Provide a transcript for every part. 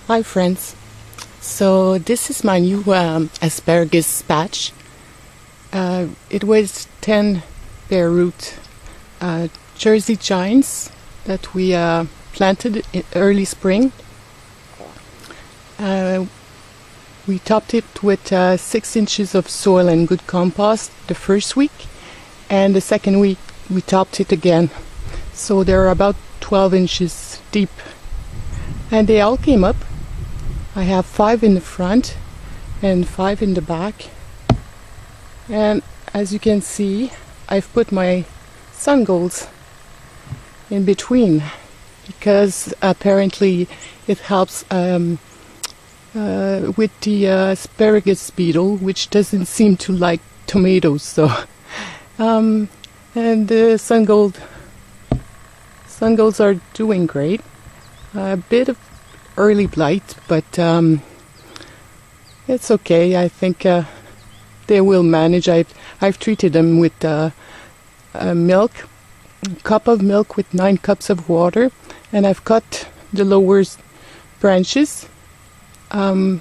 Hi friends, so this is my new asparagus patch. It was 10 bare root Jersey giants that we planted in early spring. We topped it with 6 inches of soil and good compost the first week, and the second week we topped it again. So they're about 12 inches deep, and they all came up. I have 5 in the front and 5 in the back, and as you can see, I've put my sun golds in between because apparently it helps with the asparagus beetle, which doesn't seem to like tomatoes. So and the sun golds are doing great. A bit of early blight, but it's okay. I think they will manage. I've treated them with milk, a cup of milk with 9 cups of water, and I've cut the lower branches, and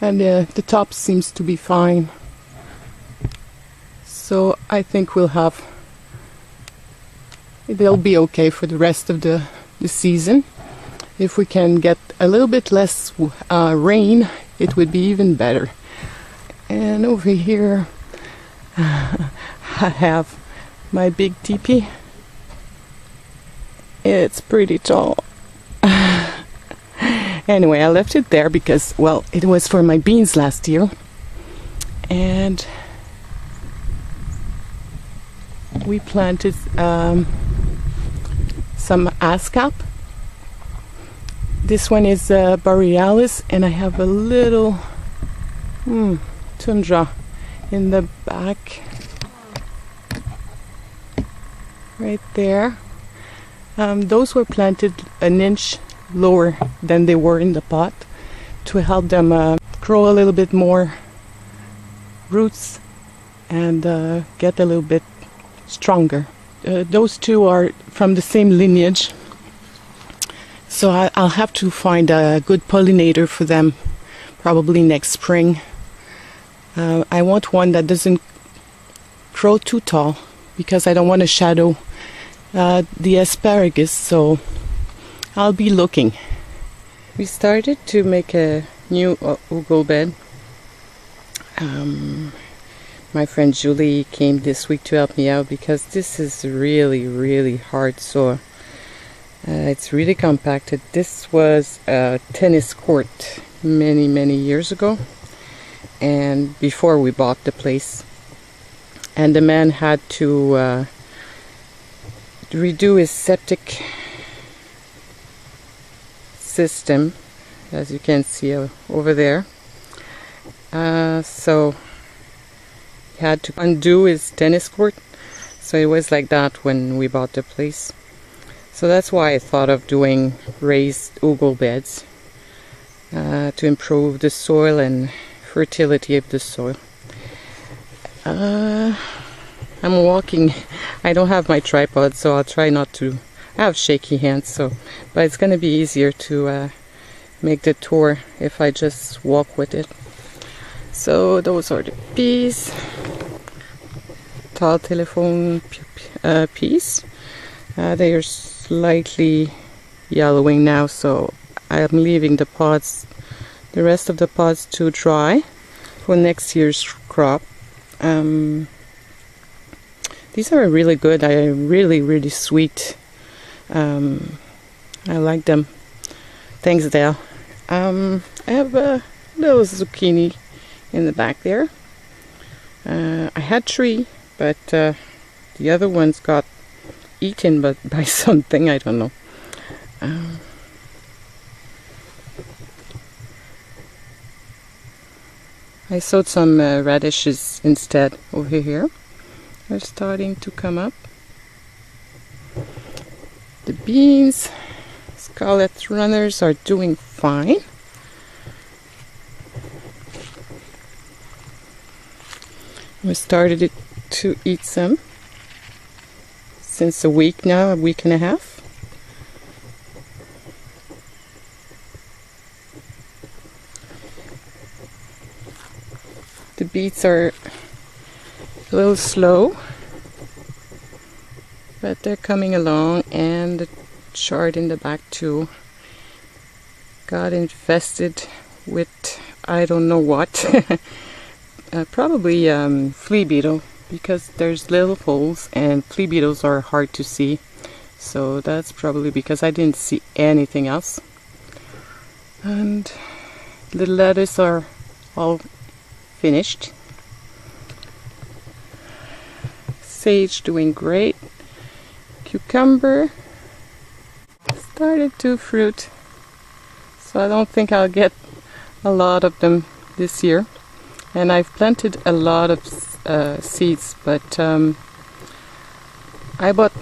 the top seems to be fine. So I think they'll be okay for the rest of the season. If we can get a little bit less rain, it would be even better. And over here I have my big teepee. It's pretty tall. Anyway, I left it there because, well, it was for my beans last year. And we planted some ascap. This one is borealis, and I have a little tundra in the back right there. Those were planted an inch lower than they were in the pot to help them grow a little bit more roots and get a little bit stronger. Those two are from the same lineage, so I'll have to find a good pollinator for them probably next spring. I want one that doesn't grow too tall because I don't want to shadow the asparagus, so I'll be looking. We started to make a new ugle bed. My friend Julie came this week to help me out because this is really hard soil. It's really compacted. This was a tennis court many years ago, and before we bought the place, and the man had to redo his septic system, as you can see over there. So he had to undo his tennis court, so it was like that when we bought the place. So that's why I thought of doing raised ugle beds to improve the soil and fertility of the soil. I'm walking. I don't have my tripod, so I'll try not to. I have shaky hands, but it's going to be easier to make the tour if I just walk with it. So those are the peas, tall telephone peas. They are slightly yellowing now, so I'm leaving the rest of the pods to dry for next year's crop. These are really good. Really sweet. I like them. Thanks, Dale. I have a little zucchini in the back there. I had 3, but the other ones got eaten by something, I don't know. I sowed some radishes instead over here. They're starting to come up. The beans, scarlet runners, are doing fine. We started to eat some since a week now, a week and a half. The beets are a little slow, but they're coming along, and the chard in the back too got infested with I don't know what. Probably flea beetle, because there's little holes and flea beetles are hard to see, so that's probably because I didn't see anything else. And the lettuce are all finished. Sage doing great. Cucumber started to fruit, so I don't think I'll get a lot of them this year. And I've planted a lot of seeds, but I bought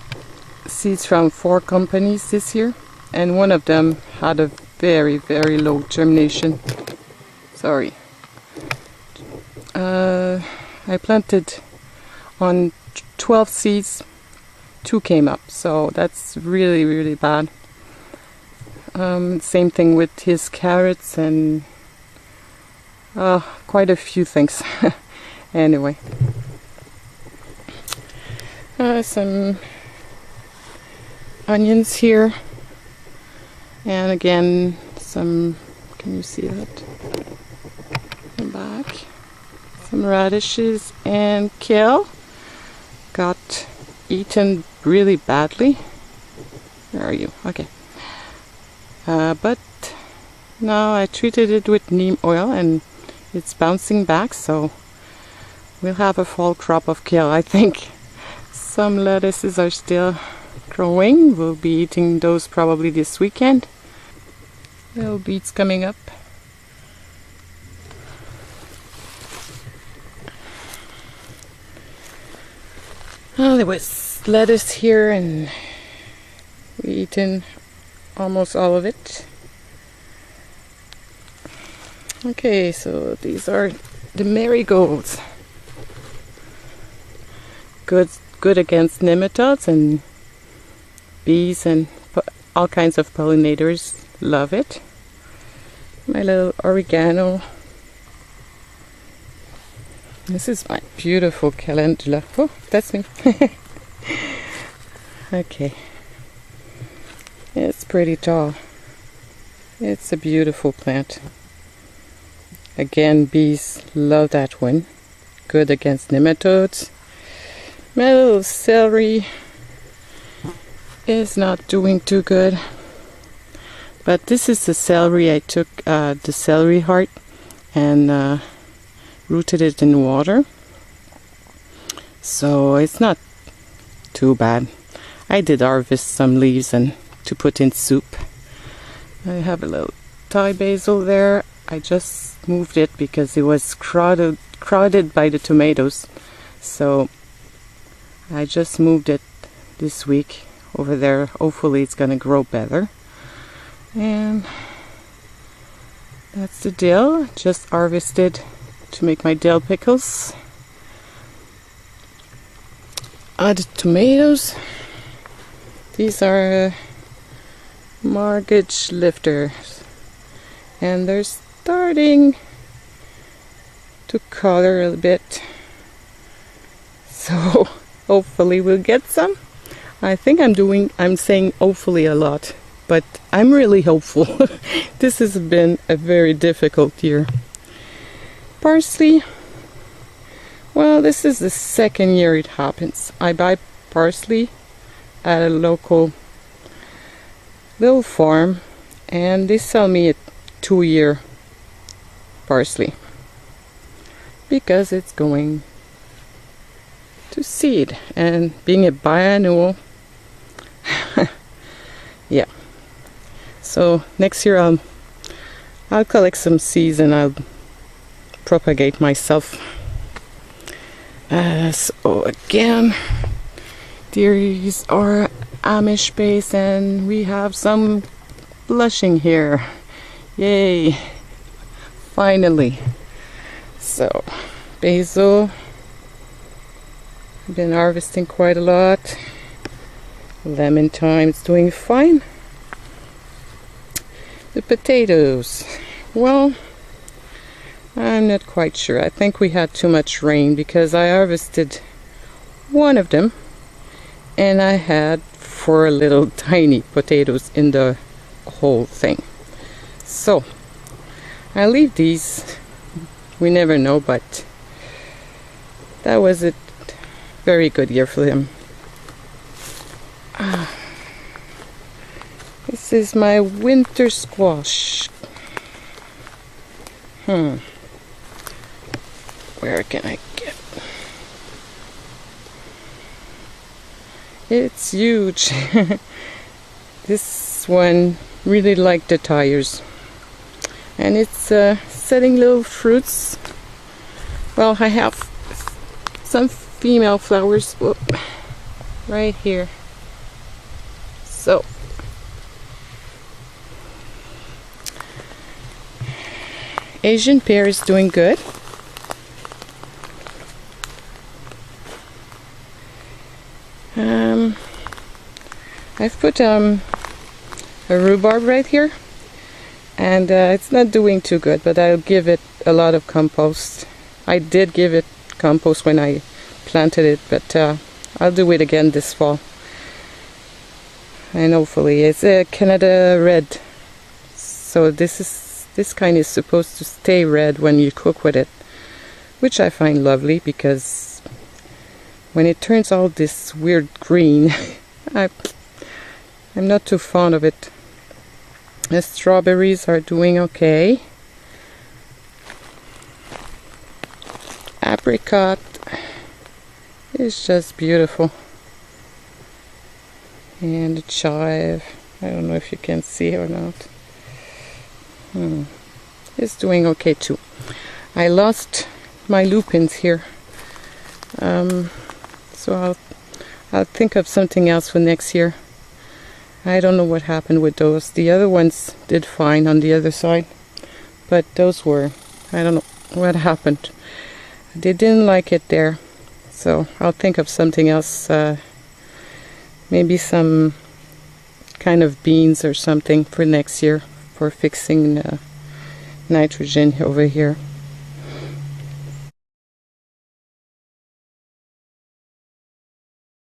seeds from 4 companies this year, and one of them had a very, very low germination. Sorry. I planted on 12 seeds, 2 came up, so that's really, really bad. Same thing with his carrots and quite a few things. Anyway, some onions here, and again some, can you see that in the back? Some radishes, and kale got eaten really badly. Where are you? Okay. But now I treated it with neem oil and it's bouncing back, so we'll have a fall crop of kale, I think. Some lettuces are still growing. We'll be eating those probably this weekend. Little beets coming up. Well, there was lettuce here and we eaten almost all of it. Okay, so these are the marigolds. Good against nematodes and bees and all kinds of pollinators. Love it. My little oregano. This is my beautiful calendula. Oh, that's me. Okay. It's pretty tall. It's a beautiful plant. Again, bees love that one. Good against nematodes. My little celery is not doing too good. But this is the celery. I took the celery heart and rooted it in water. So it's not too bad. I did harvest some leaves and to put in soup. I have a little Thai basil there. I just moved it because it was crowded by the tomatoes. So I just moved it this week over there. Hopefully it's gonna grow better. And that's the dill. Just harvested to make my dill pickles. The tomatoes. These are mortgage lifters, and they're starting to color a little bit. So hopefully we'll get some. I think I'm saying hopefully a lot, but I'm really hopeful. This has been a very difficult year. Parsley. Well, this is the second year it happens. I buy parsley at a local little farm and they sell me a 2-year parsley because it's going to seed, and being a biannual, yeah. So next year I'll collect some seeds and I'll propagate myself. So again, these are Amish base, and we have some blushing here. Yay! Finally. So basil, been harvesting quite a lot. Lemon thyme is doing fine. The potatoes, well, I'm not quite sure. I think we had too much rain because I harvested one of them and I had 4 little tiny potatoes in the whole thing. So I leave these. We never know, but that was a very good year for them. This is my winter squash. Where can I get? It's huge. This one really liked the tires. And it's setting little fruits. Well, I have some female flowers right here. So Asian pear is doing good. I've put a rhubarb right here, and it's not doing too good, but I'll give it a lot of compost. I did give it compost when I planted it, but I'll do it again this fall. And hopefully it's a Canada red, so this kind is supposed to stay red when you cook with it, which I find lovely, because when it turns all this weird green, I'm not too fond of it. The strawberries are doing okay. Apricot is just beautiful. And the chive, I don't know if you can see or not. It's doing okay too. I lost my lupins here. So I'll think of something else for next year. I don't know what happened with those. The other ones did fine on the other side, but those were, I don't know what happened. They didn't like it there, so I'll think of something else. Maybe some kind of beans or something for next year for fixing nitrogen over here.